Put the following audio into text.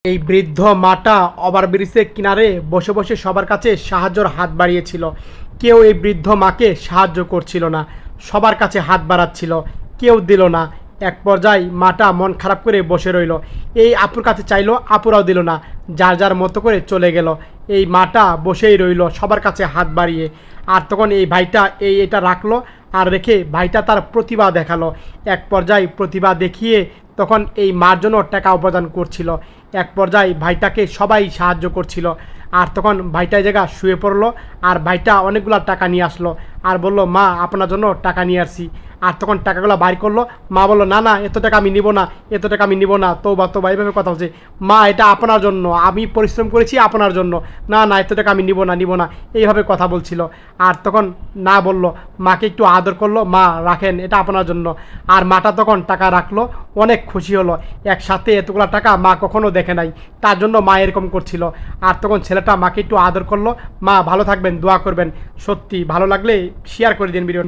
এই বৃদ্ধ মাটা ওভারব্রিজের কিনারে বসে বসে সবার কাছে সাহায্যের হাত বাড়িয়েছিল। কেউ এই বৃদ্ধ মাকে সাহায্য করছিল না, সবার কাছে হাত বাড়াচ্ছিল, কেউ দিল না। এক পর্যায়ে মাটা মন খারাপ করে বসে রইল। এই আপুর কাছে চাইলো, আপুরাও দিল না, যার যার মতো করে চলে গেল। এই মাটা বসেই রইল সবার কাছে হাত বাড়িয়ে। আর তখন এই ভাইটা এটা রাখলো, আর রেখে ভাইটা তার প্রতিভা দেখালো। এক পর্যায়ে প্রতিভা দেখিয়ে তখন এই মার জন্য টাকা উপার্জন করছিল। এক পর্যায়ে ভাইটাকে সবাই সাহায্য করছিল। আর তখন ভাইটা জায়গা শুয়ে পড়লো, আর ভাইটা অনেকগুলো টাকা নিয়ে আসলো আর বলল, মা আপনার জন্য টাকা নিয়ে আসছি। আর তখন টাকাগুলো বাইর করলো। মা বললো, না না, এত টাকা আমি নিব না, এত টাকা আমি নিব না। তো এইভাবে কথা বলছে। মা, এটা আপনার জন্য, আমি পরিশ্রম করেছি আপনার জন্য। না না, এত টাকা আমি নিব না, নিব না, এইভাবে কথা বলছিল। আর তখন না বলল, মাকে একটু আদর করলো, মা রাখেন, এটা আপনার জন্য। আর মাটা তখন টাকা রাখলো, অনেক খুশি হলো। একসাথে এতগুলো টাকা মা কখনো দেখে নাই, তার জন্য মা এরকম করছিল। আর তখন ছেলেটা মাকে একটু আদর করলো। মা ভালো থাকবেন, দোয়া করবেন। সত্যি ভালো লাগলে শেয়ার করে দিন ভিডিও।